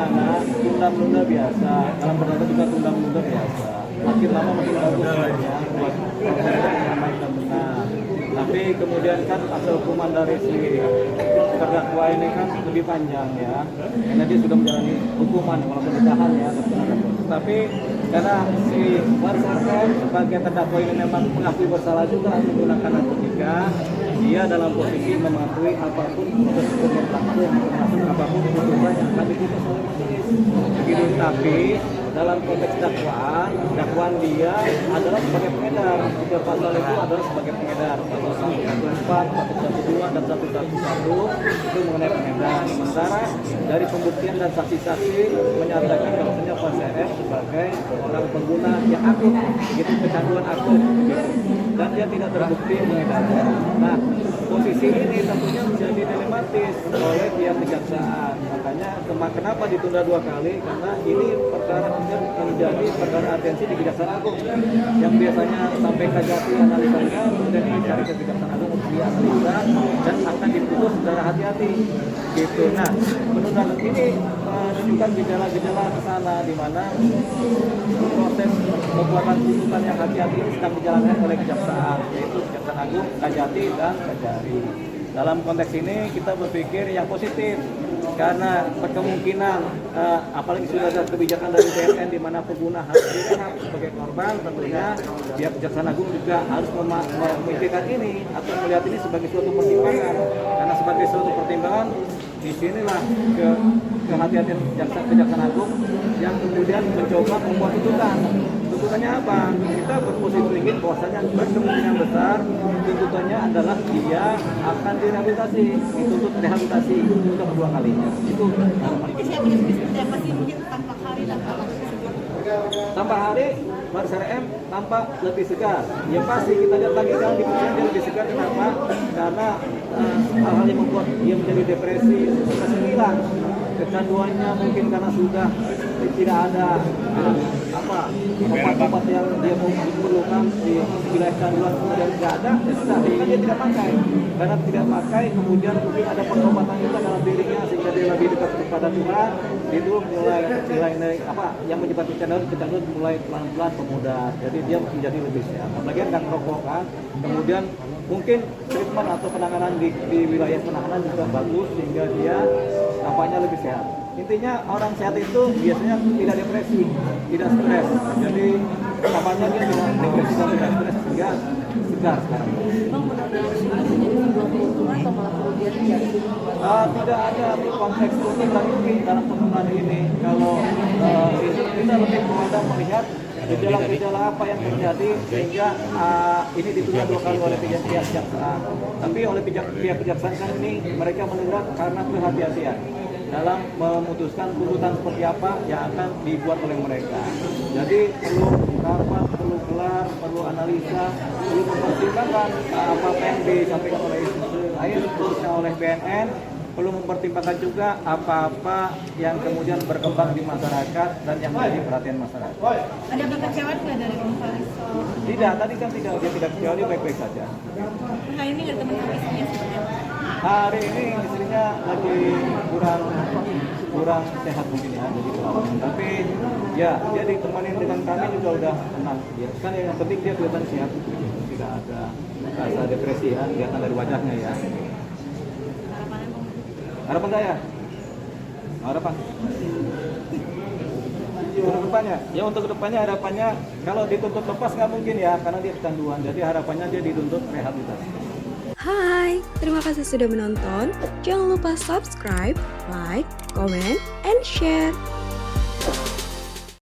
sana tunda-menunda biasa, dalam perdata juga tunda-menunda biasa. Makin lama makin bagus ya, buat yang baik dan benar. Tapi kemudian kan asal hukuman dari si terdakwa ini kan lebih panjang ya, karena dia sudah menjalani hukuman walaupun ditahan ya. Tapi karena si Marcel sebagai terdakwa ini memang mengakui bersalah juga menggunakan narkotika, dia dalam posisi mematuhi apapun proses hukum yang berlangsung, termasuk apapun putusan yang akan diputus oleh majelis. Begitu. Tapi dalam konteks dakwaan dia adalah sebagai pengedar. Tiga pasal itu adalah sebagai pengedar. Pasal 114, 112, dan 111 itu mengenai pengedar. Sementara dari pembuktian dan saksi-saksi menyatakan bahwasanya Pak CF sebagai orang pengguna yang akut, gitu, kecanduan akut, gitu. Dan dia tidak terbukti mengedar. Nah, posisi ini tentunya menjadi dilematis oleh pihak kejaksaan. Makanya kenapa ditunda 2 kali? Karena ini perkara menjadi perkara atensi di Kejaksaan Agung yang biasanya sampai kajati analisanya, kemudian dicari ke Kejaksaan Agung untuk dianalisa dan akan diputus secara hati-hati. Gitu. Nah, penundaan ini menunjukkan gejala-gejala ke sana di mana proses pembuatan tuntutan yang hati-hati ini sedang dijalankan oleh kejaksaan, yaitu Kejaksaan Agung, Kajati, dan Kajari. Dalam konteks ini kita berpikir yang positif karena kemungkinan apalagi sudah ada kebijakan dari BNN di mana pengguna harus direhab sebagai korban, tentunya pihak Kejaksaan Agung juga harus memikirkan ini atau melihat ini sebagai suatu pertimbangan. Karena sebagai suatu pertimbangan disinilah kehati-hatian Kejaksaan Agung yang kemudian mencoba membuat tuntutan. Tuntutannya apa? Kita berposisi tinggi bahwasanya berkemungkinan besar tuntutannya adalah dia akan direhabilitasi, dituntut rehabilitasi untuk kedua kalinya. Itu tambah hari Marcel M tampak lebih segar. Ya pasti kita lihat lagi kalau di persidangan dia lebih segar. Kenapa? Karena hal-hal yang membuat dia menjadi depresi sudah hilang. Kecanduannya mungkin karena sudah tidak ada obat-obat yang dia memerlukan di wilayah canduan, kemudian tidak ada, ya sudah, dia tidak pakai. Karena tidak pakai, kemudian mungkin ada pengobatan juga dalam dirinya sehingga dia lebih dekat kepada Tuhan. Itu mulai yang menyebabkan kecanduan mulai pelan-pelan pemudar. Jadi dia menjadi lebih sehat. Apalagi kan rokok kan. Kemudian mungkin treatment atau penanganan di wilayah penahanan juga bagus sehingga dia nampaknya lebih sehat. Intinya orang sehat itu biasanya tidak depresi, tidak stres. Jadi namanya dia tidak depresi dan tidak stres sehingga segar sekarang. Tidak ada konteks tuntutan ini dalam penggunaan ini. Kalau kita lebih memandang melihat gejala-gejala apa yang terjadi sehingga ini ditunda 2 kali oleh pihak kejaksaan. Tapi oleh pihak kejaksaan kan ini mereka menunda karena kehati-hatian dalam memutuskan tuntutan seperti apa yang akan dibuat oleh mereka. Jadi perlu rapat, perlu gelar, perlu analisa, perlu mempertimbangkan apa yang disampaikan oleh institusi lain, khususnya oleh BNN, perlu mempertimbangkan juga apa-apa yang kemudian berkembang di masyarakat dan yang menjadi perhatian masyarakat. Ada kekecewaan nggak dari Bang Fariso? Tidak, tadi kan dia tidak kecewa, dia baik-baik saja. Nah ini nggak teman-teman istrinya sebenarnya? Hari ini istrinya lagi kurang sehat mungkin ya, jadi perawatan. Tapi ya dia ditemani dengan kami juga udah tenang. Ya, kan yang penting dia kelihatan sehat, tidak ada rasa depresi ya, kelihatan dari wajahnya ya. Harapan saya, harapan. Untuk kedepannya, ya untuk kedepannya harapannya kalau dituntut lepas nggak mungkin ya, karena dia kecanduan. Jadi harapannya dia dituntut rehabilitasi. Hai, terima kasih sudah menonton. Jangan lupa subscribe, like, comment, and share.